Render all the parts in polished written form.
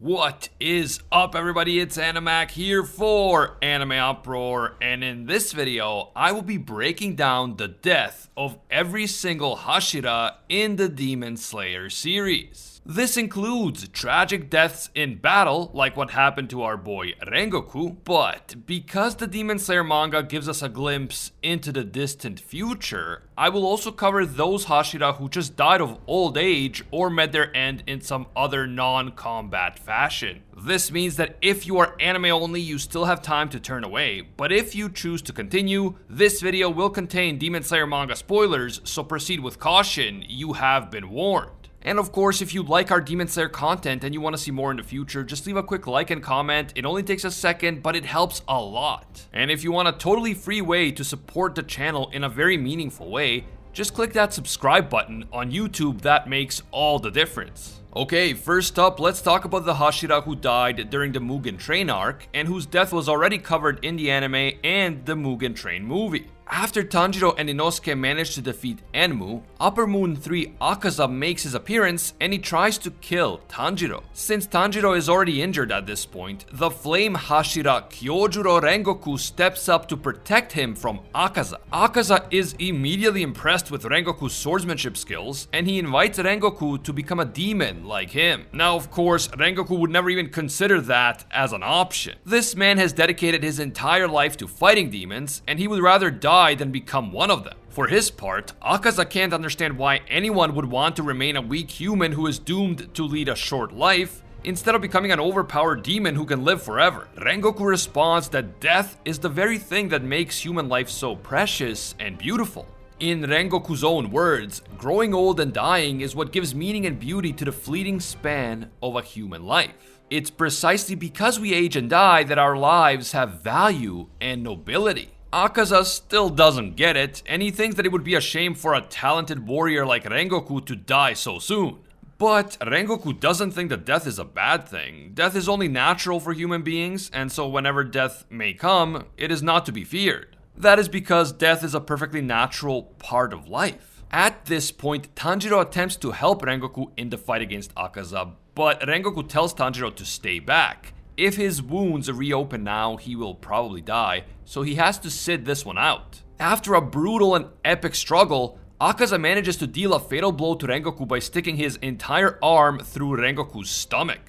What is up, everybody? It's Animac here for AnimeUproar, and in this video, I will be breaking down the death of every single Hashira in the Demon Slayer series. This includes tragic deaths in battle, like what happened to our boy Rengoku, but because the Demon Slayer manga gives us a glimpse into the distant future, I will also cover those Hashira who just died of old age or met their end in some other non-combat fashion. This means that if you are anime only, you still have time to turn away, but if you choose to continue, this video will contain Demon Slayer manga spoilers, so proceed with caution, you have been warned. And of course, if you like our Demon Slayer content and you want to see more in the future, just leave a quick like and comment. It only takes a second, but it helps a lot. And if you want a totally free way to support the channel in a very meaningful way, just click that subscribe button on YouTube. That makes all the difference. Okay, first up, let's talk about the Hashira who died during the Mugen Train arc, and whose death was already covered in the anime and the Mugen Train movie. After Tanjiro and Inosuke manage to defeat Enmu, Upper Moon 3 Akaza makes his appearance and he tries to kill Tanjiro. Since Tanjiro is already injured at this point, the flame Hashira Kyojuro Rengoku steps up to protect him from Akaza. Akaza is immediately impressed with Rengoku's swordsmanship skills and he invites Rengoku to become a demon like him. Now of course, Rengoku would never even consider that as an option. This man has dedicated his entire life to fighting demons and he would rather die than become one of them. For his part, Akaza can't understand why anyone would want to remain a weak human who is doomed to lead a short life, instead of becoming an overpowered demon who can live forever. Rengoku responds that death is the very thing that makes human life so precious and beautiful. In Rengoku's own words, growing old and dying is what gives meaning and beauty to the fleeting span of a human life. It's precisely because we age and die that our lives have value and nobility. Akaza still doesn't get it, and he thinks that it would be a shame for a talented warrior like Rengoku to die so soon. But Rengoku doesn't think that death is a bad thing. Death is only natural for human beings, and so whenever death may come, it is not to be feared. That is because death is a perfectly natural part of life. At this point, Tanjiro attempts to help Rengoku in the fight against Akaza, but Rengoku tells Tanjiro to stay back. If his wounds reopen now, he will probably die, so he has to sit this one out. After a brutal and epic struggle, Akaza manages to deal a fatal blow to Rengoku by sticking his entire arm through Rengoku's stomach.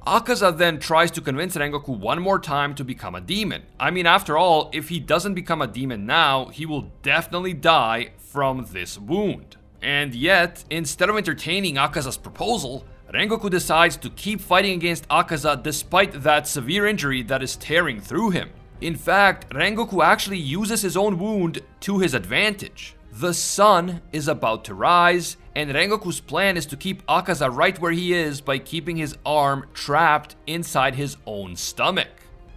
Akaza then tries to convince Rengoku one more time to become a demon. I mean, after all, if he doesn't become a demon now, he will definitely die from this wound. And yet, instead of entertaining Akaza's proposal, Rengoku decides to keep fighting against Akaza despite that severe injury that is tearing through him. In fact, Rengoku actually uses his own wound to his advantage. The sun is about to rise, and Rengoku's plan is to keep Akaza right where he is by keeping his arm trapped inside his own stomach.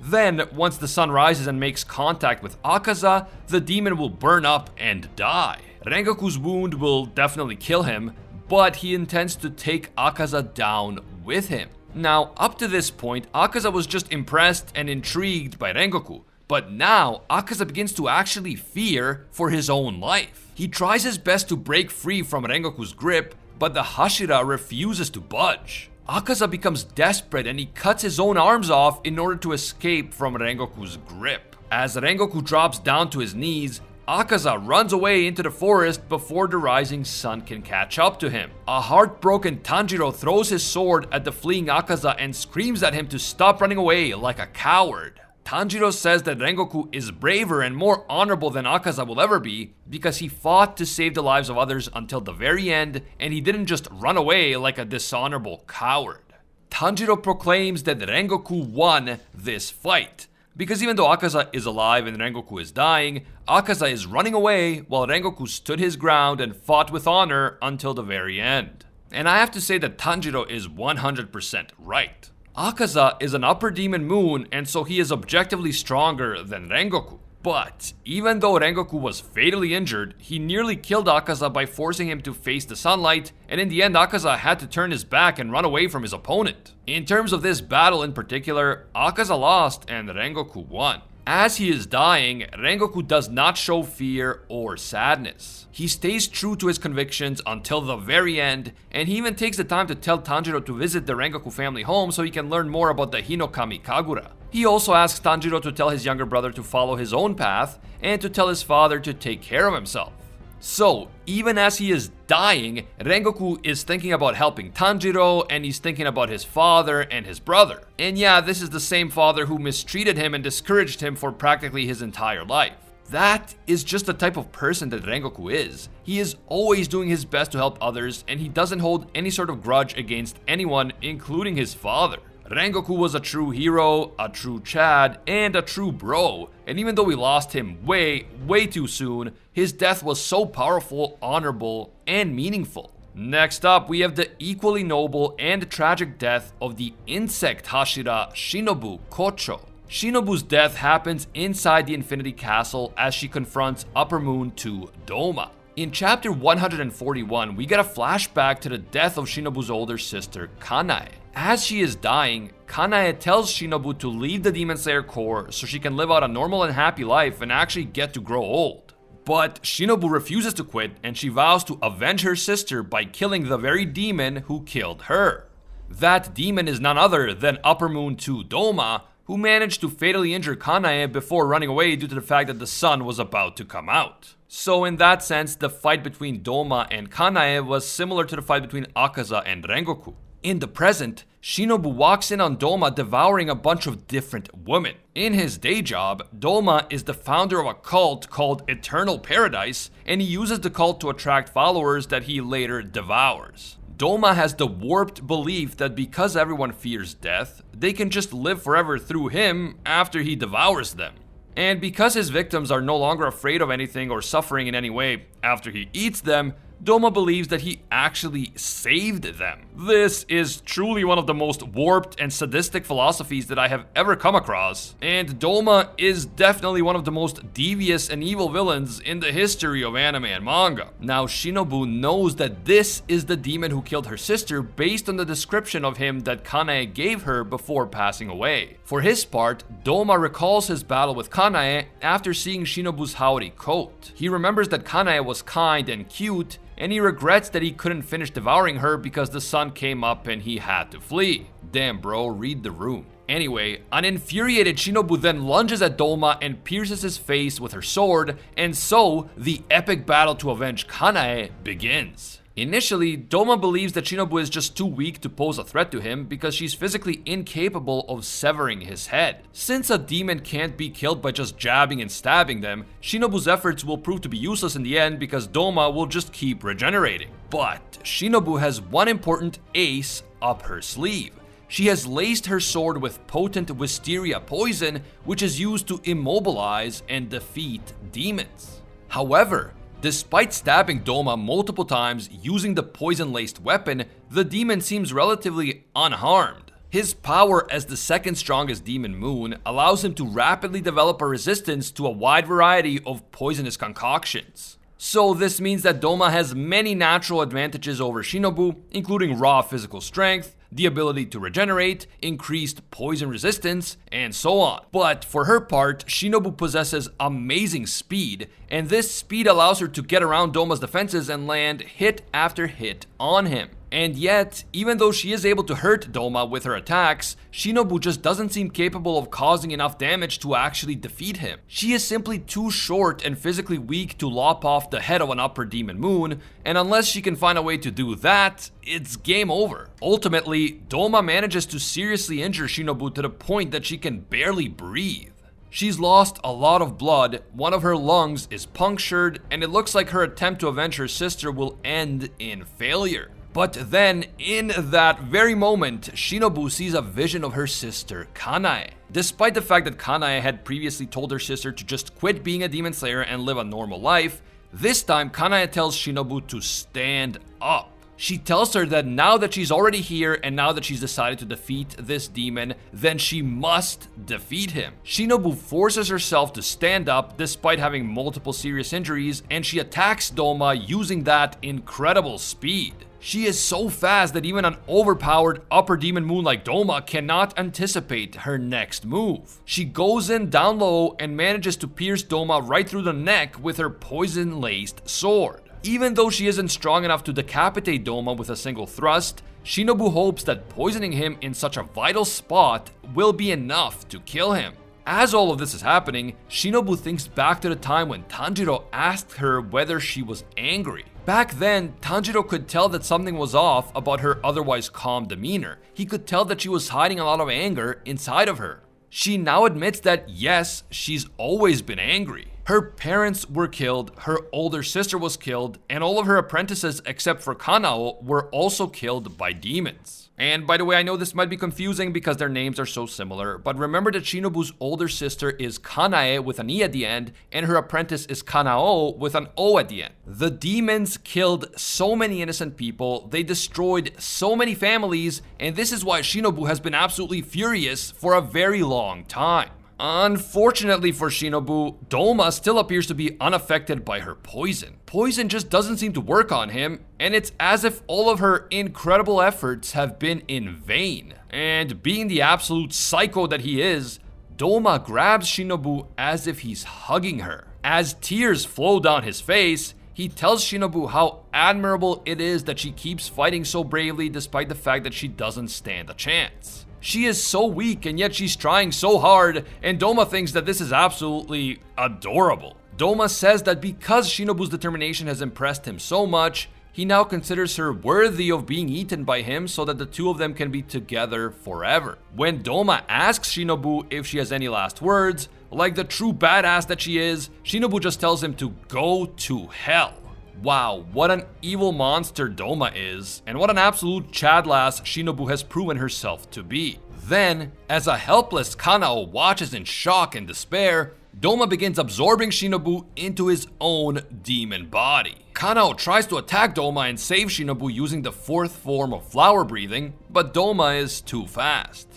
Then, once the sun rises and makes contact with Akaza, the demon will burn up and die. Rengoku's wound will definitely kill him, but he intends to take Akaza down with him. Now, up to this point, Akaza was just impressed and intrigued by Rengoku, but now Akaza begins to actually fear for his own life. He tries his best to break free from Rengoku's grip, but the Hashira refuses to budge. Akaza becomes desperate and he cuts his own arms off in order to escape from Rengoku's grip. As Rengoku drops down to his knees, Akaza runs away into the forest before the rising sun can catch up to him. A heartbroken Tanjiro throws his sword at the fleeing Akaza and screams at him to stop running away like a coward. Tanjiro says that Rengoku is braver and more honorable than Akaza will ever be because he fought to save the lives of others until the very end and he didn't just run away like a dishonorable coward. Tanjiro proclaims that Rengoku won this fight. Because even though Akaza is alive and Rengoku is dying, Akaza is running away while Rengoku stood his ground and fought with honor until the very end. And I have to say that Tanjiro is 100% right. Akaza is an upper demon moon and so he is objectively stronger than Rengoku. But even though Rengoku was fatally injured, he nearly killed Akaza by forcing him to face the sunlight, and in the end Akaza had to turn his back and run away from his opponent. In terms of this battle in particular, Akaza lost and Rengoku won. As he is dying, Rengoku does not show fear or sadness. He stays true to his convictions until the very end, and he even takes the time to tell Tanjiro to visit the Rengoku family home so he can learn more about the Hinokami Kagura. He also asks Tanjiro to tell his younger brother to follow his own path and to tell his father to take care of himself. So, even as he is dying, Rengoku is thinking about helping Tanjiro, and he's thinking about his father and his brother. And yeah, this is the same father who mistreated him and discouraged him for practically his entire life. That is just the type of person that Rengoku is. He is always doing his best to help others, and he doesn't hold any sort of grudge against anyone, including his father. Rengoku was a true hero, a true Chad, and a true bro, and even though we lost him way too soon, his death was so powerful, honorable, and meaningful. Next up, we have the equally noble and tragic death of the insect Hashira, Shinobu Kocho. Shinobu's death happens inside the Infinity Castle as she confronts Upper Moon 2 Doma. In chapter 141, we get a flashback to the death of Shinobu's older sister, Kanae. As she is dying, Kanae tells Shinobu to leave the Demon Slayer Corps so she can live out a normal and happy life and actually get to grow old. But Shinobu refuses to quit, and she vows to avenge her sister by killing the very demon who killed her. That demon is none other than Upper Moon 2 Doma, who managed to fatally injure Kanae before running away due to the fact that the sun was about to come out. So in that sense, the fight between Doma and Kanae was similar to the fight between Akaza and Rengoku. In the present, Shinobu walks in on Doma devouring a bunch of different women. In his day job, Doma is the founder of a cult called Eternal Paradise, and he uses the cult to attract followers that he later devours. Doma has the warped belief that because everyone fears death, they can just live forever through him after he devours them. And because his victims are no longer afraid of anything or suffering in any way after he eats them, Doma believes that he actually saved them. This is truly one of the most warped and sadistic philosophies that I have ever come across, and Doma is definitely one of the most devious and evil villains in the history of anime and manga. Now, Shinobu knows that this is the demon who killed her sister based on the description of him that Kanae gave her before passing away. For his part, Doma recalls his battle with Kanae after seeing Shinobu's Haori coat. He remembers that Kanae was kind and cute, and he regrets that he couldn't finish devouring her because the sun came up and he had to flee. Damn bro, read the room. Anyway, an infuriated Shinobu then lunges at Doma and pierces his face with her sword, and so the epic battle to avenge Kanae begins. Initially, Doma believes that Shinobu is just too weak to pose a threat to him because she's physically incapable of severing his head. Since a demon can't be killed by just jabbing and stabbing them, Shinobu's efforts will prove to be useless in the end because Doma will just keep regenerating. But Shinobu has one important ace up her sleeve. She has laced her sword with potent wisteria poison, which is used to immobilize and defeat demons. However, despite stabbing Doma multiple times using the poison-laced weapon, the demon seems relatively unharmed. His power as the second strongest demon moon allows him to rapidly develop a resistance to a wide variety of poisonous concoctions. So this means that Doma has many natural advantages over Shinobu, including raw physical strength, the ability to regenerate, increased poison resistance, and so on. But for her part, Shinobu possesses amazing speed, and this speed allows her to get around Doma's defenses and land hit after hit on him. And yet, even though she is able to hurt Doma with her attacks, Shinobu just doesn't seem capable of causing enough damage to actually defeat him. She is simply too short and physically weak to lop off the head of an upper demon moon, and unless she can find a way to do that, it's game over. Ultimately, Doma manages to seriously injure Shinobu to the point that she can barely breathe. She's lost a lot of blood, one of her lungs is punctured, and it looks like her attempt to avenge her sister will end in failure. But then, in that very moment, Shinobu sees a vision of her sister, Kanae. Despite the fact that Kanae had previously told her sister to just quit being a demon slayer and live a normal life, this time Kanae tells Shinobu to stand up. She tells her that now that she's already here and now that she's decided to defeat this demon, then she must defeat him. Shinobu forces herself to stand up despite having multiple serious injuries, and she attacks Doma using that incredible speed. She is so fast that even an overpowered upper demon moon like Doma cannot anticipate her next move. She goes in down low and manages to pierce Doma right through the neck with her poison-laced sword. Even though she isn't strong enough to decapitate Doma with a single thrust, Shinobu hopes that poisoning him in such a vital spot will be enough to kill him. As all of this is happening, Shinobu thinks back to the time when Tanjiro asked her whether she was angry. Back then, Tanjiro could tell that something was off about her otherwise calm demeanor. He could tell that she was hiding a lot of anger inside of her. She now admits that yes, she's always been angry. Her parents were killed, her older sister was killed, and all of her apprentices except for Kanao were also killed by demons. And by the way, I know this might be confusing because their names are so similar, but remember that Shinobu's older sister is Kanae with an E at the end, and her apprentice is Kanao with an O at the end. The demons killed so many innocent people, they destroyed so many families, and this is why Shinobu has been absolutely furious for a very long time. Unfortunately for Shinobu, Doma still appears to be unaffected by her poison. Poison just doesn't seem to work on him, and it's as if all of her incredible efforts have been in vain. And being the absolute psycho that he is, Doma grabs Shinobu as if he's hugging her. As tears flow down his face, he tells Shinobu how admirable it is that she keeps fighting so bravely despite the fact that she doesn't stand a chance. She is so weak and yet she's trying so hard, and Doma thinks that this is absolutely adorable. Doma says that because Shinobu's determination has impressed him so much, he now considers her worthy of being eaten by him so that the two of them can be together forever. When Doma asks Shinobu if she has any last words, like the true badass that she is, Shinobu just tells him to go to hell. Wow, what an evil monster Doma is, and what an absolute chadlass Shinobu has proven herself to be. Then, as a helpless Kanao watches in shock and despair, Doma begins absorbing Shinobu into his own demon body. Kanao tries to attack Doma and save Shinobu using the fourth form of flower breathing, but Doma is too fast.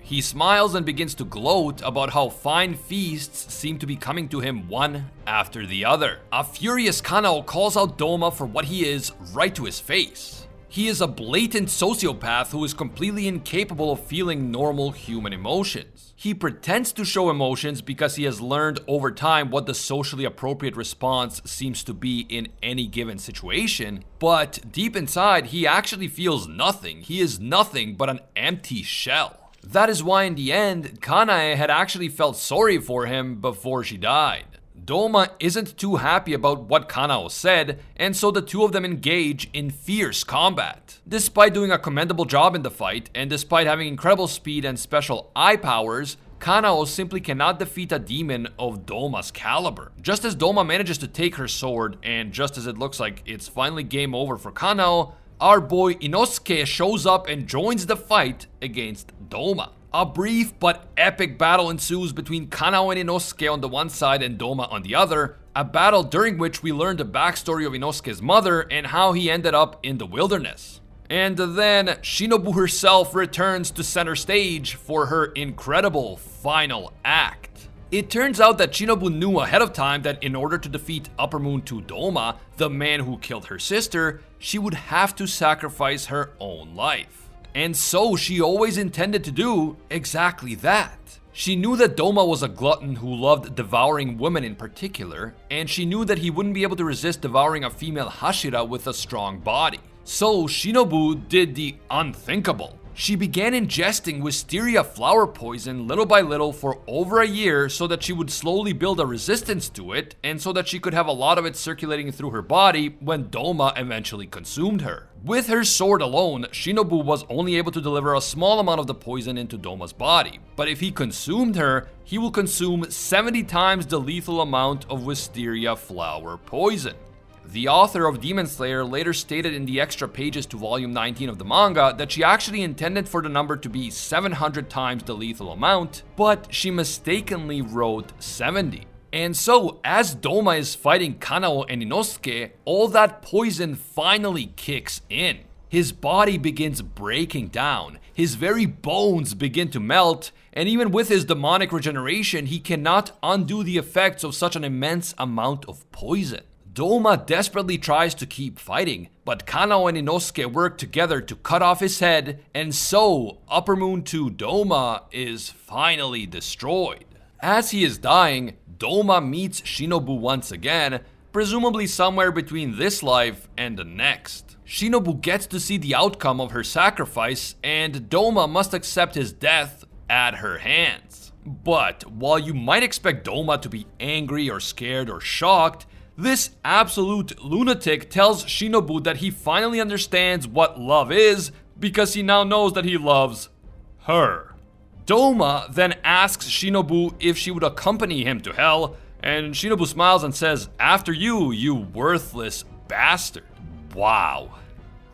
He smiles and begins to gloat about how fine feasts seem to be coming to him one after the other. A furious Kanao calls out Doma for what he is right to his face. He is a blatant sociopath who is completely incapable of feeling normal human emotions. He pretends to show emotions because he has learned over time what the socially appropriate response seems to be in any given situation, but deep inside he actually feels nothing. He is nothing but an empty shell. That is why in the end, Kanae had actually felt sorry for him before she died. Doma isn't too happy about what Kanao said, and so the two of them engage in fierce combat. Despite doing a commendable job in the fight, and despite having incredible speed and special eye powers, Kanao simply cannot defeat a demon of Doma's caliber. Just as Doma manages to take her sword, and just as it looks like it's finally game over for Kanao, our boy Inosuke shows up and joins the fight against Doma. A brief but epic battle ensues between Kanao and Inosuke on the one side and Doma on the other, a battle during which we learn the backstory of Inosuke's mother and how he ended up in the wilderness. And then Shinobu herself returns to center stage for her incredible final act. It turns out that Shinobu knew ahead of time that in order to defeat Upper Moon 2 Doma, the man who killed her sister, she would have to sacrifice her own life. And so she always intended to do exactly that. She knew that Doma was a glutton who loved devouring women in particular, and she knew that he wouldn't be able to resist devouring a female Hashira with a strong body. So Shinobu did the unthinkable. She began ingesting wisteria flower poison little by little for over a year so that she would slowly build a resistance to it and so that she could have a lot of it circulating through her body when Doma eventually consumed her. With her sword alone, Shinobu was only able to deliver a small amount of the poison into Doma's body, but if he consumed her, he will consume 70 times the lethal amount of wisteria flower poison. The author of Demon Slayer later stated in the extra pages to volume 19 of the manga that she actually intended for the number to be 700 times the lethal amount, but she mistakenly wrote 70. And so, as Doma is fighting Kanao and Inosuke, all that poison finally kicks in. His body begins breaking down, his very bones begin to melt, and even with his demonic regeneration, he cannot undo the effects of such an immense amount of poison. Doma desperately tries to keep fighting, but Kanao and Inosuke work together to cut off his head, and so Upper Moon 2 Doma is finally destroyed. As he is dying, Doma meets Shinobu once again, presumably somewhere between this life and the next. Shinobu gets to see the outcome of her sacrifice, and Doma must accept his death at her hands. But while you might expect Doma to be angry or scared or shocked, this absolute lunatic tells Shinobu that he finally understands what love is because he now knows that he loves her. Doma then asks Shinobu if she would accompany him to hell, and Shinobu smiles and says, "After you, you worthless bastard." Wow.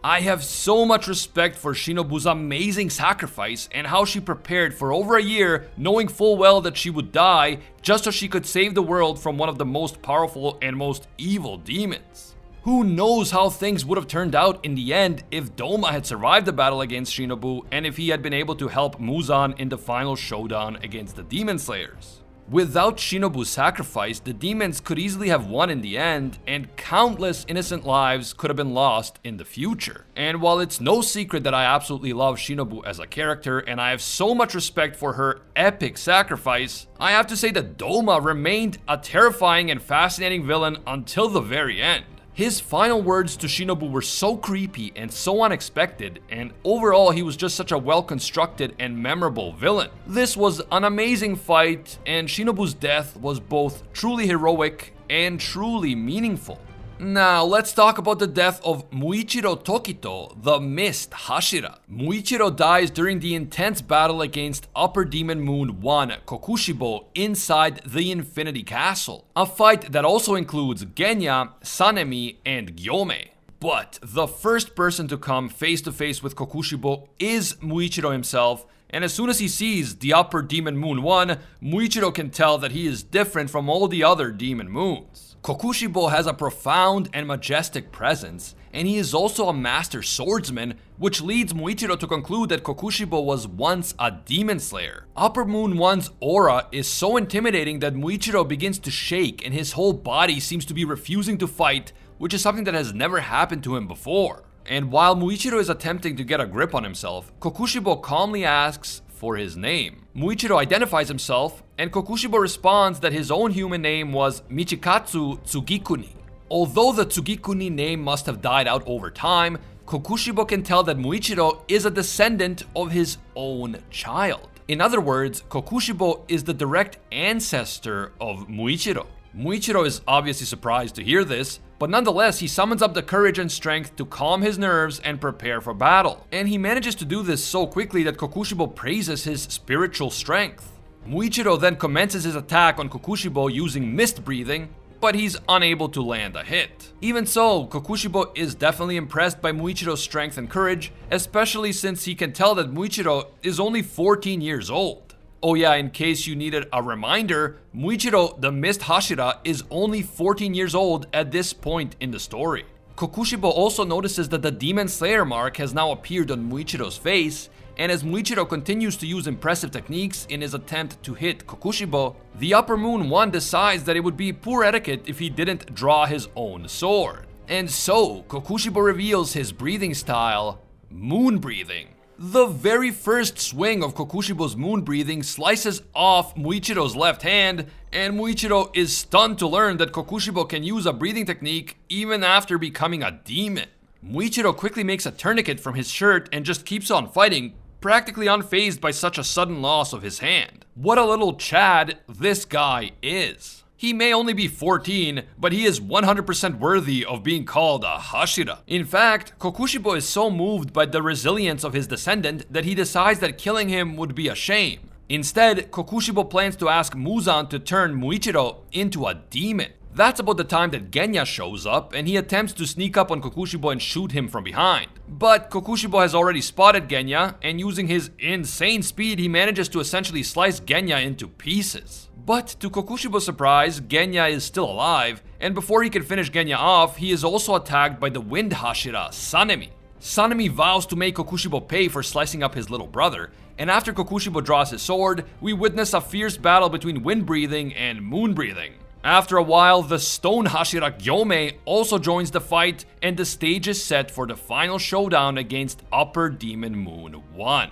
I have so much respect for Shinobu's amazing sacrifice and how she prepared for over a year knowing full well that she would die just so she could save the world from one of the most powerful and most evil demons. Who knows how things would have turned out in the end if Doma had survived the battle against Shinobu and if he had been able to help Muzan in the final showdown against the Demon Slayers. Without Shinobu's sacrifice, the demons could easily have won in the end, and countless innocent lives could have been lost in the future. And while it's no secret that I absolutely love Shinobu as a character, and I have so much respect for her epic sacrifice, I have to say that Doma remained a terrifying and fascinating villain until the very end. His final words to Shinobu were so creepy and so unexpected, and overall he was just such a well-constructed and memorable villain. This was an amazing fight, and Shinobu's death was both truly heroic and truly meaningful. Now, let's talk about the death of Muichiro Tokito, the Mist Hashira. Muichiro dies during the intense battle against Upper Demon Moon 1 Kokushibo inside the Infinity Castle. A fight that also includes Genya, Sanemi, and Gyome. But the first person to come face to face with Kokushibo is Muichiro himself, and as soon as he sees the Upper Demon Moon 1, Muichiro can tell that he is different from all the other demon moons. Kokushibo has a profound and majestic presence, and he is also a master swordsman, which leads Muichiro to conclude that Kokushibo was once a demon slayer. Upper Moon 1's aura is so intimidating that Muichiro begins to shake and his whole body seems to be refusing to fight, which is something that has never happened to him before. And while Muichiro is attempting to get a grip on himself, Kokushibo calmly asks for his name. Muichiro identifies himself, and Kokushibo responds that his own human name was Michikatsu Tsugikuni. Although the Tsugikuni name must have died out over time, Kokushibo can tell that Muichiro is a descendant of his own child. In other words, Kokushibo is the direct ancestor of Muichiro. Muichiro is obviously surprised to hear this, but nonetheless he summons up the courage and strength to calm his nerves and prepare for battle. And he manages to do this so quickly that Kokushibo praises his spiritual strength. Muichiro then commences his attack on Kokushibo using mist breathing, but he's unable to land a hit. Even so, Kokushibo is definitely impressed by Muichiro's strength and courage, especially since he can tell that Muichiro is only 14 years old. Oh yeah, in case you needed a reminder, Muichiro, the Mist Hashira, is only 14 years old at this point in the story. Kokushibo also notices that the Demon Slayer mark has now appeared on Muichiro's face, and as Muichiro continues to use impressive techniques in his attempt to hit Kokushibo, the Upper Moon 1 decides that it would be poor etiquette if he didn't draw his own sword. And so, Kokushibo reveals his breathing style, moon breathing. The very first swing of Kokushibo's moon breathing slices off Muichiro's left hand, and Muichiro is stunned to learn that Kokushibo can use a breathing technique even after becoming a demon. Muichiro quickly makes a tourniquet from his shirt and just keeps on fighting, practically unfazed by such a sudden loss of his hand. What a little Chad this guy is. He may only be 14, but he is 100% worthy of being called a Hashira. In fact, Kokushibo is so moved by the resilience of his descendant that he decides that killing him would be a shame. Instead, Kokushibo plans to ask Muzan to turn Muichiro into a demon. That's about the time that Genya shows up, and he attempts to sneak up on Kokushibo and shoot him from behind. But Kokushibo has already spotted Genya, and using his insane speed, he manages to essentially slice Genya into pieces. But to Kokushibo's surprise, Genya is still alive, and before he can finish Genya off, he is also attacked by the Wind Hashira, Sanemi. Sanemi vows to make Kokushibo pay for slicing up his little brother, and after Kokushibo draws his sword, we witness a fierce battle between wind breathing and moon breathing. After a while, the stone Hashira Gyomei also joins the fight, and the stage is set for the final showdown against Upper Demon Moon 1.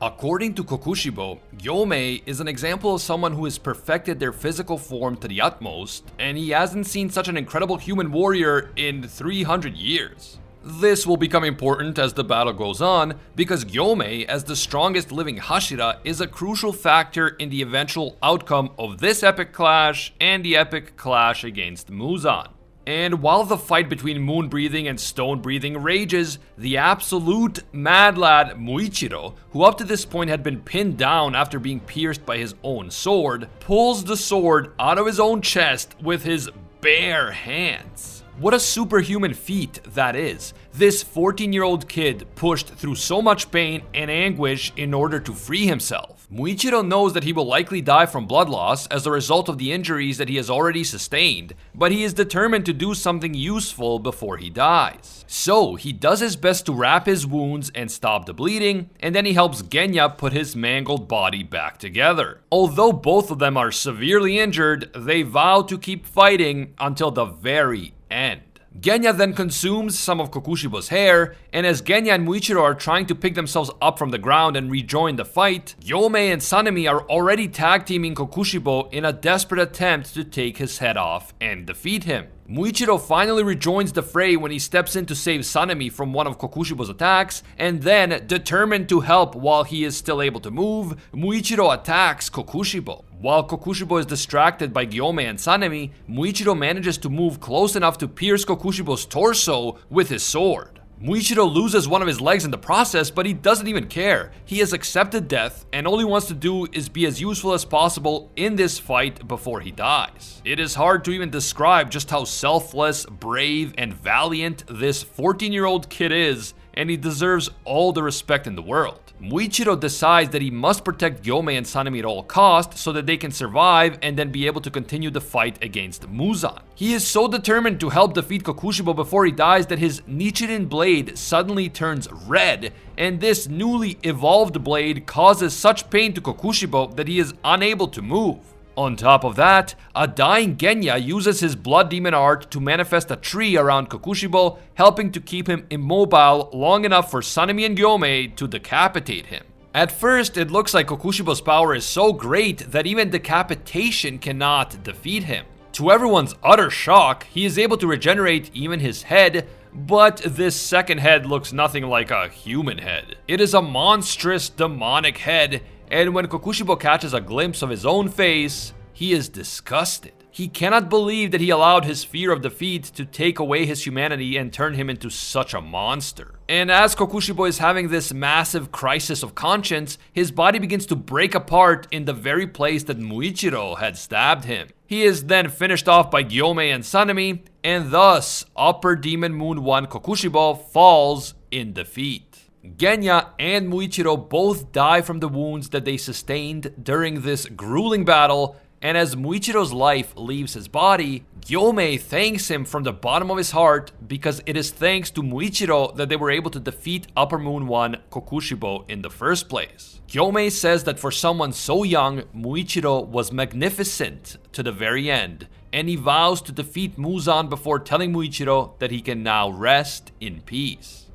According to Kokushibo, Gyomei is an example of someone who has perfected their physical form to the utmost, and he hasn't seen such an incredible human warrior in 300 years. This will become important as the battle goes on, because Gyomei, as the strongest living Hashira, is a crucial factor in the eventual outcome of this epic clash and the epic clash against Muzan. And while the fight between moon breathing and stone breathing rages, the absolute mad lad Muichiro, who up to this point had been pinned down after being pierced by his own sword, pulls the sword out of his own chest with his bare hands. What a superhuman feat that is. This 14-year-old kid pushed through so much pain and anguish in order to free himself. Muichiro knows that he will likely die from blood loss as a result of the injuries that he has already sustained, but he is determined to do something useful before he dies. So he does his best to wrap his wounds and stop the bleeding, and then he helps Genya put his mangled body back together. Although both of them are severely injured, they vow to keep fighting until the very end. Genya then consumes some of Kokushibo's hair, and as Genya and Muichiro are trying to pick themselves up from the ground and rejoin the fight, Gyomei and Sanemi are already tag teaming Kokushibo in a desperate attempt to take his head off and defeat him. Muichiro finally rejoins the fray when he steps in to save Sanemi from one of Kokushibo's attacks, and then, determined to help while he is still able to move, Muichiro attacks Kokushibo. While Kokushibo is distracted by Gyomei and Sanemi, Muichiro manages to move close enough to pierce Kokushibo's torso with his sword. Muichiro loses one of his legs in the process, but he doesn't even care. He has accepted death and all he wants to do is be as useful as possible in this fight before he dies. It is hard to even describe just how selfless, brave, and valiant this 14-year-old kid is, and he deserves all the respect in the world. Muichiro decides that he must protect Gyomei and Sanemi at all costs so that they can survive and then be able to continue the fight against Muzan. He is so determined to help defeat Kokushibo before he dies that his Nichiren blade suddenly turns red, and this newly evolved blade causes such pain to Kokushibo that he is unable to move. On top of that, a dying Genya uses his blood demon art to manifest a tree around Kokushibo, helping to keep him immobile long enough for Sanemi and Gyomei to decapitate him. At first, it looks like Kokushibo's power is so great that even decapitation cannot defeat him. To everyone's utter shock, he is able to regenerate even his head, but this second head looks nothing like a human head. It is a monstrous demonic head, and when Kokushibo catches a glimpse of his own face, he is disgusted. He cannot believe that he allowed his fear of defeat to take away his humanity and turn him into such a monster. And as Kokushibo is having this massive crisis of conscience, his body begins to break apart in the very place that Muichiro had stabbed him. He is then finished off by Gyomei and Sanemi, and thus Upper Demon Moon 1 Kokushibo falls in defeat. Genya and Muichiro both die from the wounds that they sustained during this grueling battle, and as Muichiro's life leaves his body, Gyomei thanks him from the bottom of his heart because it is thanks to Muichiro that they were able to defeat Upper Moon 1 Kokushibo in the first place. Gyomei says that for someone so young, Muichiro was magnificent to the very end, and he vows to defeat Muzan before telling Muichiro that he can now rest in peace.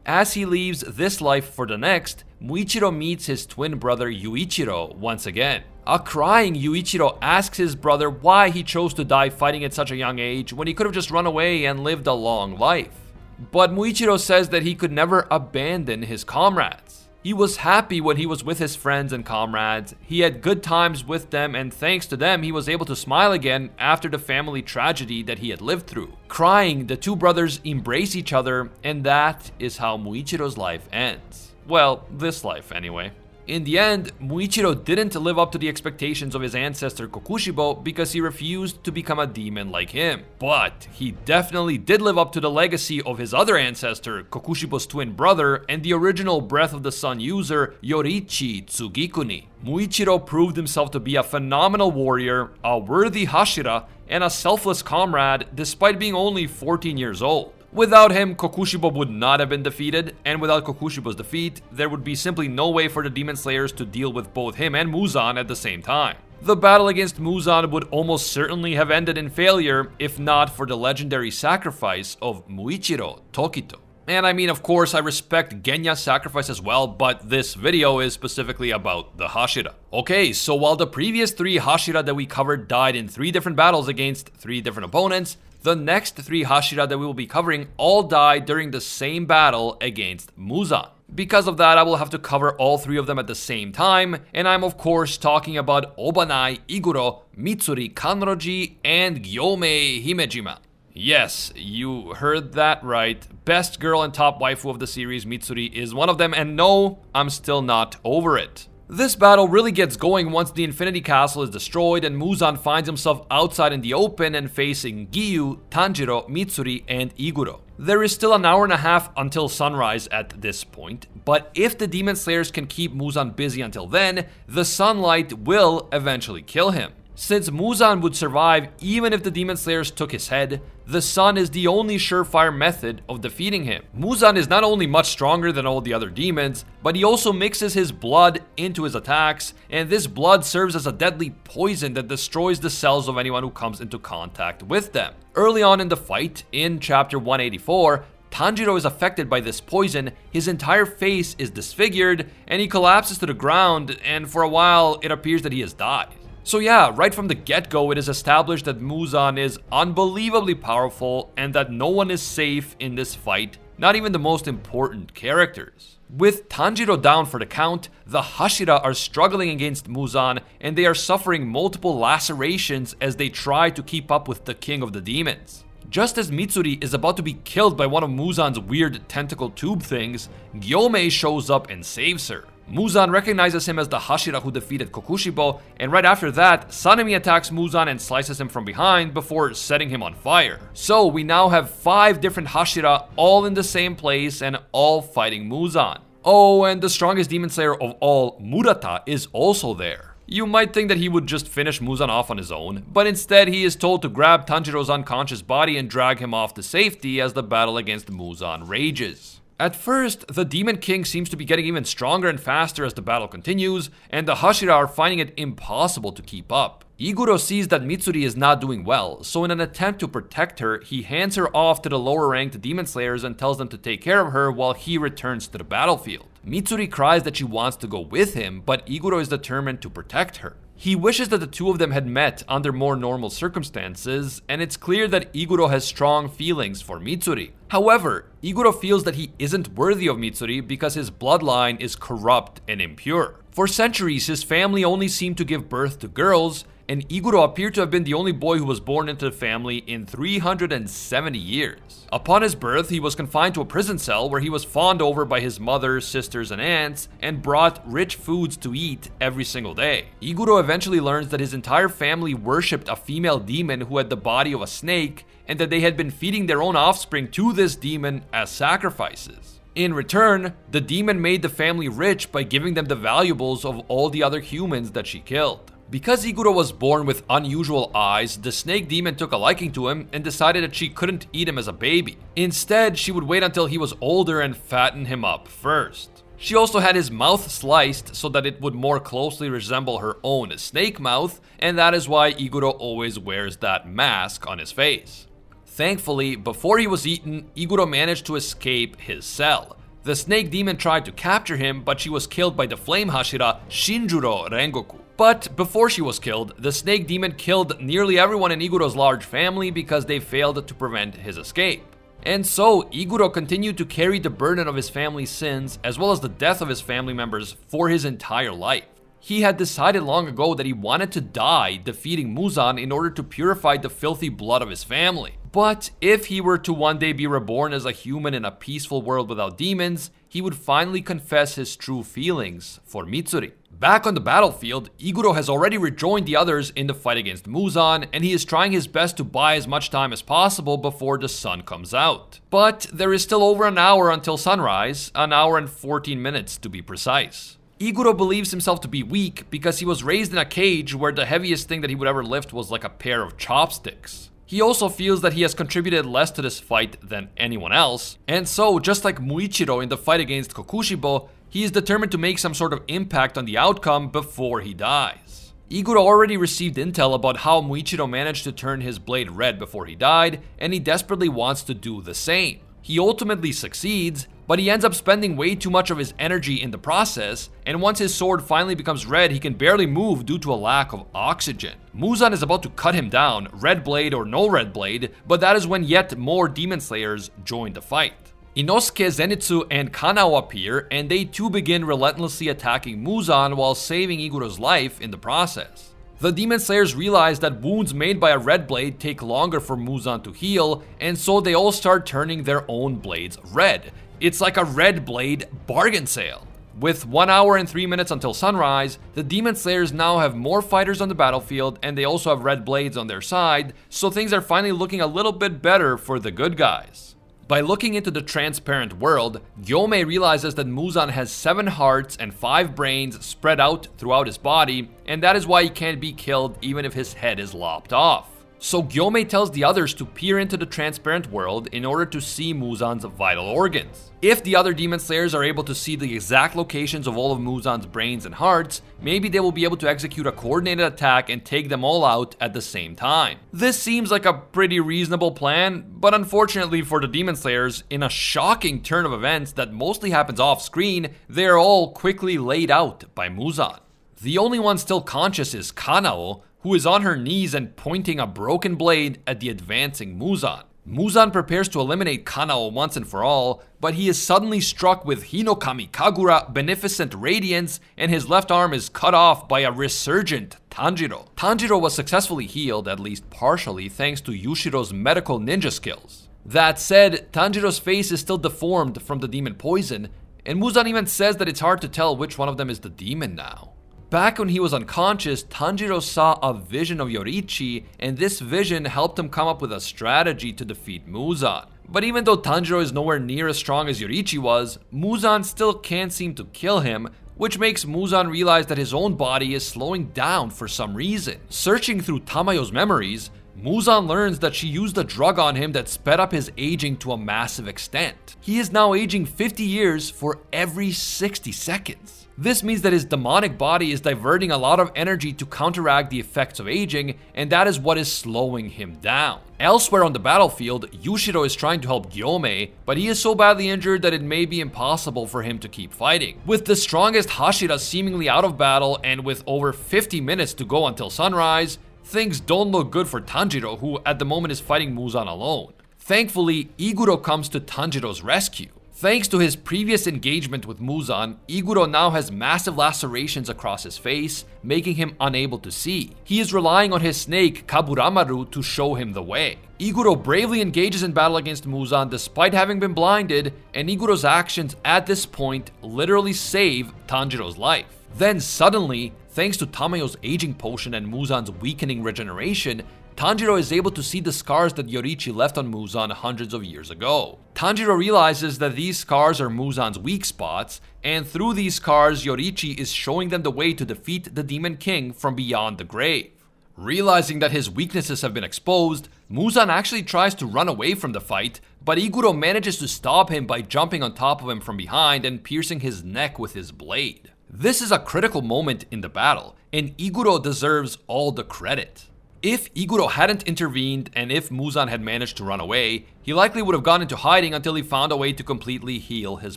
As he leaves this life for the next, Muichiro meets his twin brother Yuichiro once again. A crying Yuichiro asks his brother why he chose to die fighting at such a young age when he could have just run away and lived a long life. But Muichiro says that he could never abandon his comrades. He was happy when he was with his friends and comrades. He had good times with them, and thanks to them, he was able to smile again after the family tragedy that he had lived through. Crying, the two brothers embrace each other, and that is how Muichiro's life ends. Well, this life anyway. In the end, Muichiro didn't live up to the expectations of his ancestor Kokushibo because he refused to become a demon like him. But he definitely did live up to the legacy of his other ancestor, Kokushibo's twin brother and the original Breath of the Sun user, Yoriichi Tsugikuni. Muichiro proved himself to be a phenomenal warrior, a worthy Hashira, and a selfless comrade despite being only 14 years old. Without him, Kokushibo would not have been defeated, and without Kokushibo's defeat, there would be simply no way for the Demon Slayers to deal with both him and Muzan at the same time. The battle against Muzan would almost certainly have ended in failure if not for the legendary sacrifice of Muichiro Tokito. And I mean, of course, I respect Genya's sacrifice as well, but this video is specifically about the Hashira. Okay, so while the previous 3 Hashira that we covered died in 3 different battles against 3 different opponents, the next 3 Hashira that we will be covering all died during the same battle against Muzan. Because of that, I will have to cover all 3 of them at the same time, and I'm of course talking about Obanai, Iguro, Mitsuri, Kanroji, and Gyomei Himejima. Yes, you heard that right. Best girl and top waifu of the series, Mitsuri, is one of them, and no, I'm still not over it. This battle really gets going once the Infinity Castle is destroyed and Muzan finds himself outside in the open and facing Giyu, Tanjiro, Mitsuri, and Iguro. There is still an hour and a half until sunrise at this point, but if the Demon Slayers can keep Muzan busy until then, the sunlight will eventually kill him. Since Muzan would survive even if the Demon Slayers took his head, the sun is the only surefire method of defeating him. Muzan is not only much stronger than all the other demons, but he also mixes his blood into his attacks, and this blood serves as a deadly poison that destroys the cells of anyone who comes into contact with them. Early on in the fight, in chapter 184, Tanjiro is affected by this poison, his entire face is disfigured, and he collapses to the ground, and for a while it appears that he has died. So yeah, right from the get-go it is established that Muzan is unbelievably powerful and that no one is safe in this fight, not even the most important characters. With Tanjiro down for the count, the Hashira are struggling against Muzan and they are suffering multiple lacerations as they try to keep up with the king of the demons. Just as Mitsuri is about to be killed by one of Muzan's weird tentacle tube things, Gyomei shows up and saves her. Muzan recognizes him as the Hashira who defeated Kokushibo, and right after that, Sanemi attacks Muzan and slices him from behind before setting him on fire. So we now have 5 different Hashira all in the same place and all fighting Muzan. Oh, and the strongest demon slayer of all, Murata, is also there. You might think that he would just finish Muzan off on his own, but instead he is told to grab Tanjiro's unconscious body and drag him off to safety as the battle against Muzan rages. At first, the Demon King seems to be getting even stronger and faster as the battle continues, and the Hashira are finding it impossible to keep up. Iguro sees that Mitsuri is not doing well, so in an attempt to protect her, he hands her off to the lower ranked Demon Slayers and tells them to take care of her while he returns to the battlefield. Mitsuri cries that she wants to go with him, but Iguro is determined to protect her. He wishes that the 2 of them had met under more normal circumstances, and it's clear that Iguro has strong feelings for Mitsuri. However, Iguro feels that he isn't worthy of Mitsuri because his bloodline is corrupt and impure. For centuries, his family only seemed to give birth to girls, and Iguro appeared to have been the only boy who was born into the family in 370 years. Upon his birth, he was confined to a prison cell where he was fawned over by his mother, sisters, and aunts, and brought rich foods to eat every single day. Iguro eventually learns that his entire family worshipped a female demon who had the body of a snake, and that they had been feeding their own offspring to this demon as sacrifices. In return, the demon made the family rich by giving them the valuables of all the other humans that she killed. Because Iguro was born with unusual eyes, the snake demon took a liking to him and decided that she couldn't eat him as a baby. Instead, she would wait until he was older and fatten him up first. She also had his mouth sliced so that it would more closely resemble her own snake mouth, and that is why Iguro always wears that mask on his face. Thankfully, before he was eaten, Iguro managed to escape his cell. The snake demon tried to capture him, but she was killed by the flame Hashira, Kyojuro Rengoku. But before she was killed, the snake demon killed nearly everyone in Iguro's large family because they failed to prevent his escape. And so, Iguro continued to carry the burden of his family's sins, as well as the death of his family members, for his entire life. He had decided long ago that he wanted to die defeating Muzan in order to purify the filthy blood of his family. But if he were to one day be reborn as a human in a peaceful world without demons, he would finally confess his true feelings for Mitsuri. Back on the battlefield, Iguro has already rejoined the others in the fight against Muzan, and he is trying his best to buy as much time as possible before the sun comes out. But there is still over an hour until sunrise, an hour and 14 minutes to be precise. Iguro believes himself to be weak because he was raised in a cage where the heaviest thing that he would ever lift was like a pair of chopsticks. He also feels that he has contributed less to this fight than anyone else, and so, just like Muichiro in the fight against Kokushibo, he is determined to make some sort of impact on the outcome before he dies. Iguro already received intel about how Muichiro managed to turn his blade red before he died, and he desperately wants to do the same. He ultimately succeeds, but he ends up spending way too much of his energy in the process, and once his sword finally becomes red, he can barely move due to a lack of oxygen. Muzan is about to cut him down, red blade or no red blade, but that is when yet more demon slayers join the fight. Inosuke, Zenitsu, and Kanao appear, and they too begin relentlessly attacking Muzan while saving Iguro's life in the process. The demon slayers realize that wounds made by a red blade take longer for Muzan to heal, and so they all start turning their own blades red. It's like a red blade bargain sale. With 1 hour and 3 minutes until sunrise, the demon slayers now have more fighters on the battlefield, and they also have red blades on their side, so things are finally looking a little bit better for the good guys. By looking into the transparent world, Gyomei realizes that Muzan has 7 hearts and 5 brains spread out throughout his body, and that is why he can't be killed even if his head is lopped off. So Gyomei tells the others to peer into the transparent world in order to see Muzan's vital organs. If the other demon slayers are able to see the exact locations of all of Muzan's brains and hearts, maybe they will be able to execute a coordinated attack and take them all out at the same time. This seems like a pretty reasonable plan, but unfortunately for the demon slayers, in a shocking turn of events that mostly happens off screen, they are all quickly laid out by Muzan. The only one still conscious is Kanao, who is on her knees and pointing a broken blade at the advancing Muzan. Muzan prepares to eliminate Kanao once and for all, but he is suddenly struck with Hinokami Kagura Beneficent Radiance, and his left arm is cut off by a resurgent Tanjiro. Tanjiro was successfully healed, at least partially, thanks to Yushiro's medical ninja skills. That said, Tanjiro's face is still deformed from the demon poison, and Muzan even says that it's hard to tell which one of them is the demon now. Back when he was unconscious, Tanjiro saw a vision of Yoriichi, and this vision helped him come up with a strategy to defeat Muzan. But even though Tanjiro is nowhere near as strong as Yoriichi was, Muzan still can't seem to kill him, which makes Muzan realize that his own body is slowing down for some reason. Searching through Tamayo's memories, Muzan learns that she used a drug on him that sped up his aging to a massive extent. He is now aging 50 years for every 60 seconds. This means that his demonic body is diverting a lot of energy to counteract the effects of aging, and that is what is slowing him down. Elsewhere on the battlefield, Yushiro is trying to help Gyomei, but he is so badly injured that it may be impossible for him to keep fighting. With the strongest Hashira seemingly out of battle and with over 50 minutes to go until sunrise, things don't look good for Tanjiro, who at the moment is fighting Muzan alone. Thankfully, Iguro comes to Tanjiro's rescue. Thanks to his previous engagement with Muzan, Iguro now has massive lacerations across his face, making him unable to see. He is relying on his snake Kaburamaru to show him the way. Iguro bravely engages in battle against Muzan despite having been blinded, and Iguro's actions at this point literally save Tanjiro's life. Then suddenly, thanks to Tamayo's aging potion and Muzan's weakening regeneration, Tanjiro is able to see the scars that Yoriichi left on Muzan hundreds of years ago. Tanjiro realizes that these scars are Muzan's weak spots, and through these scars, Yoriichi is showing them the way to defeat the Demon King from beyond the grave. Realizing that his weaknesses have been exposed, Muzan actually tries to run away from the fight, but Iguro manages to stop him by jumping on top of him from behind and piercing his neck with his blade. This is a critical moment in the battle, and Iguro deserves all the credit. If Iguro hadn't intervened and if Muzan had managed to run away, he likely would have gone into hiding until he found a way to completely heal his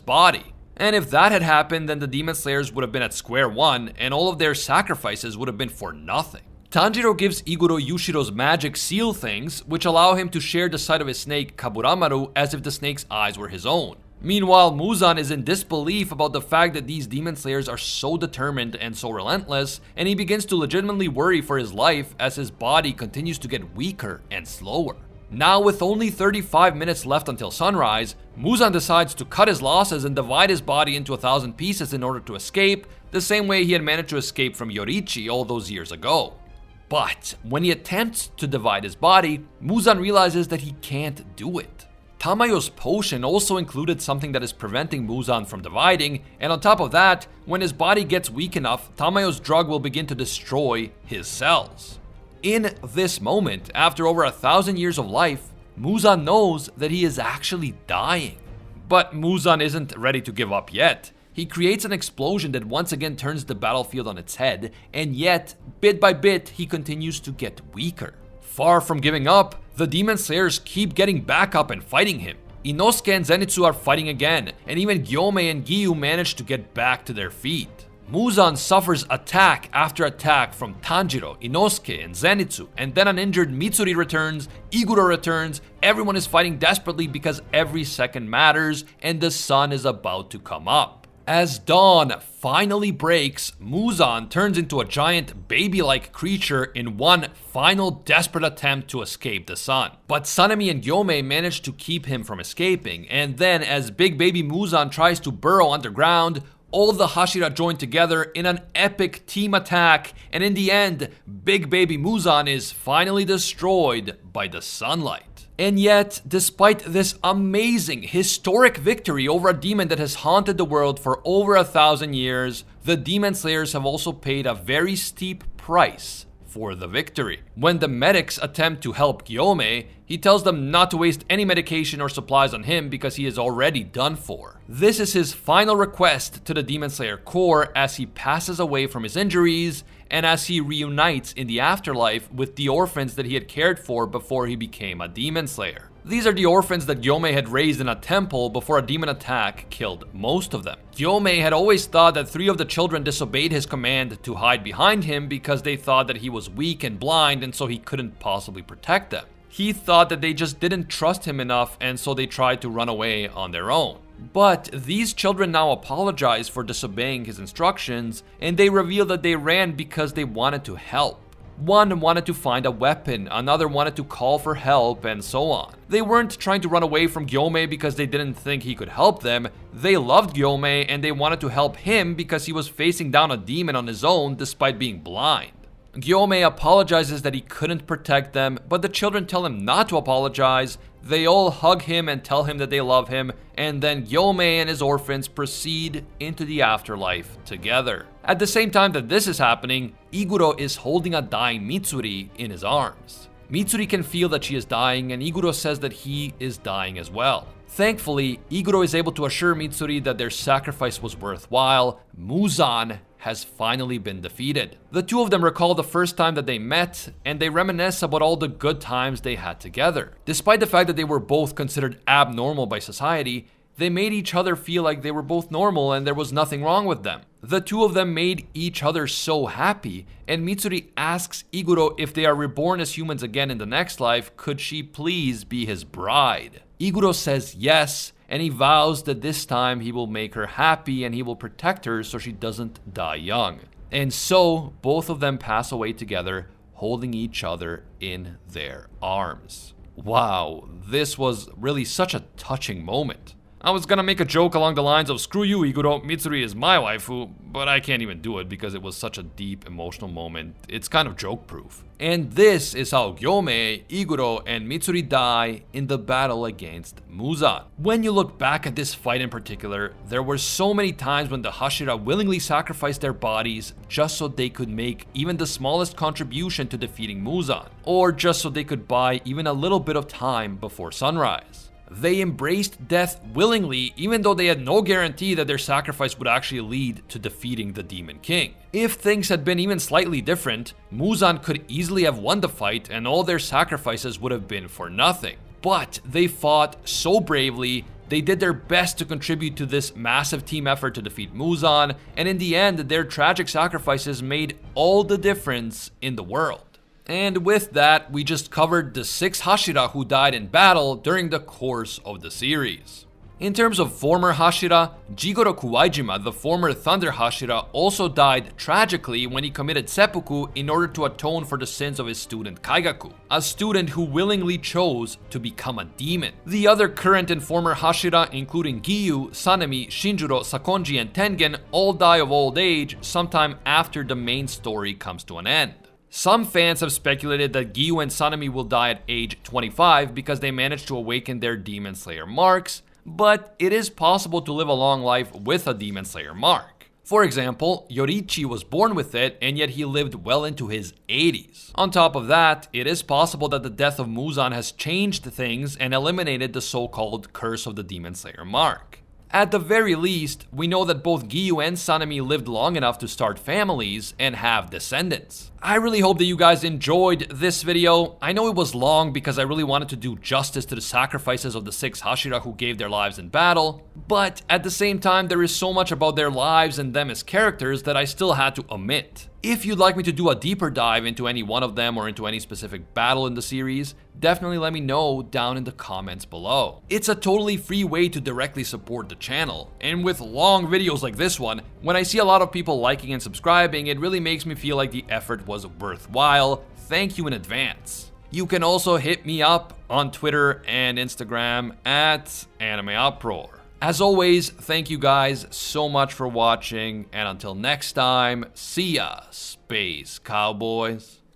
body. And if that had happened, then the Demon Slayers would have been at square one and all of their sacrifices would have been for nothing. Tanjiro gives Iguro Yushiro's magic seal things, which allow him to share the sight of his snake Kaburamaru as if the snake's eyes were his own. Meanwhile, Muzan is in disbelief about the fact that these demon slayers are so determined and so relentless, and he begins to legitimately worry for his life as his body continues to get weaker and slower. Now, with only 35 minutes left until sunrise, Muzan decides to cut his losses and divide his body into 1,000 pieces in order to escape, the same way he had managed to escape from Yoriichi all those years ago. But when he attempts to divide his body, Muzan realizes that he can't do it. Tamayo's potion also included something that is preventing Muzan from dividing, and on top of that, when his body gets weak enough, Tamayo's drug will begin to destroy his cells. In this moment, after over 1,000 years of life, Muzan knows that he is actually dying. But Muzan isn't ready to give up yet. He He creates an explosion that once again turns the battlefield on its head, and yet, bit by bit, he continues to get weaker. Far from giving up, the Demon Slayers keep getting back up and fighting him. Inosuke and Zenitsu are fighting again, and even Gyomei and Giyu manage to get back to their feet. Muzan suffers attack after attack from Tanjiro, Inosuke, and Zenitsu, and then an injured Mitsuri returns, Iguro returns, everyone is fighting desperately because every second matters, and the sun is about to come up. As dawn finally breaks, Muzan turns into a giant baby-like creature in one final desperate attempt to escape the sun. But Sanemi and Gyomei manage to keep him from escaping, and then as big baby Muzan tries to burrow underground, all of the Hashira join together in an epic team attack, and in the end, big baby Muzan is finally destroyed by the sunlight. And yet, despite this amazing, historic victory over a demon that has haunted the world for over 1,000 years, the Demon Slayers have also paid a very steep price for the victory. When the medics attempt to help Gyomei, he tells them not to waste any medication or supplies on him because he is already done for. This is his final request to the Demon Slayer Corps as he passes away from his injuries and as he reunites in the afterlife with the orphans that he had cared for before he became a Demon Slayer. These are the orphans that Gyomei had raised in a temple before a demon attack killed most of them. Gyomei had always thought that 3 of the children disobeyed his command to hide behind him because they thought that he was weak and blind and so he couldn't possibly protect them. He thought that they just didn't trust him enough and so they tried to run away on their own. But these children now apologize for disobeying his instructions and they reveal that they ran because they wanted to help. One wanted to find a weapon, another wanted to call for help, and so on. They weren't trying to run away from Gyomei because they didn't think he could help them. They loved Gyomei and they wanted to help him because he was facing down a demon on his own despite being blind. Gyomei apologizes that he couldn't protect them, but the children tell him not to apologize. They all hug him and tell him that they love him, and then Gyomei and his orphans proceed into the afterlife together. At the same time that this is happening, Iguro is holding a dying Mitsuri in his arms. Mitsuri can feel that she is dying, and Iguro says that he is dying as well. Thankfully, Iguro is able to assure Mitsuri that their sacrifice was worthwhile. Muzan has finally been defeated. The two of them recall the first time that they met, and they reminisce about all the good times they had together. Despite the fact that they were both considered abnormal by society, they made each other feel like they were both normal and there was nothing wrong with them. The two of them made each other so happy, and Mitsuri asks Iguro if they are reborn as humans again in the next life, could she please be his bride? Iguro says yes, and he vows that this time he will make her happy and he will protect her so she doesn't die young. And so, both of them pass away together, holding each other in their arms. Wow, this was really such a touching moment. I was gonna make a joke along the lines of screw you Iguro, Mitsuri is my waifu, but I can't even do it because it was such a deep emotional moment. It's kind of joke proof. And this is how Gyomei, Iguro, and Mitsuri die in the battle against Muzan. When you look back at this fight in particular, there were so many times when the Hashira willingly sacrificed their bodies just so they could make even the smallest contribution to defeating Muzan, or just so they could buy even a little bit of time before sunrise. They embraced death willingly, even though they had no guarantee that their sacrifice would actually lead to defeating the Demon King. If things had been even slightly different, Muzan could easily have won the fight and all their sacrifices would have been for nothing. But they fought so bravely, they did their best to contribute to this massive team effort to defeat Muzan, and in the end, their tragic sacrifices made all the difference in the world. And with that, we just covered the 6 Hashira who died in battle during the course of the series. In terms of former Hashira, Jigoro Kuwaijima, the former Thunder Hashira, also died tragically when he committed seppuku in order to atone for the sins of his student Kaigaku, a student who willingly chose to become a demon. The other current and former Hashira, including Giyu, Sanemi, Shinjuro, Sakonji, and Tengen, all die of old age sometime after the main story comes to an end. Some fans have speculated that Giyu and Sanemi will die at age 25 because they managed to awaken their Demon Slayer marks, but it is possible to live a long life with a Demon Slayer mark. For example, Yoriichi was born with it, and yet he lived well into his 80s. On top of that, it is possible that the death of Muzan has changed things and eliminated the so-called Curse of the Demon Slayer mark. At the very least, we know that both Giyu and Sanemi lived long enough to start families and have descendants. I really hope that you guys enjoyed this video. I know it was long because I really wanted to do justice to the sacrifices of the 6 Hashira who gave their lives in battle, but at the same time there is so much about their lives and them as characters that I still had to omit. If you'd like me to do a deeper dive into any one of them or into any specific battle in the series, definitely let me know down in the comments below. It's a totally free way to directly support the channel, and with long videos like this one, when I see a lot of people liking and subscribing, it really makes me feel like the effort was worthwhile. Thank you in advance. You can also hit me up on Twitter and Instagram at AnimeUproar. As always, thank you guys so much for watching, and until next time, see ya, Space Cowboys.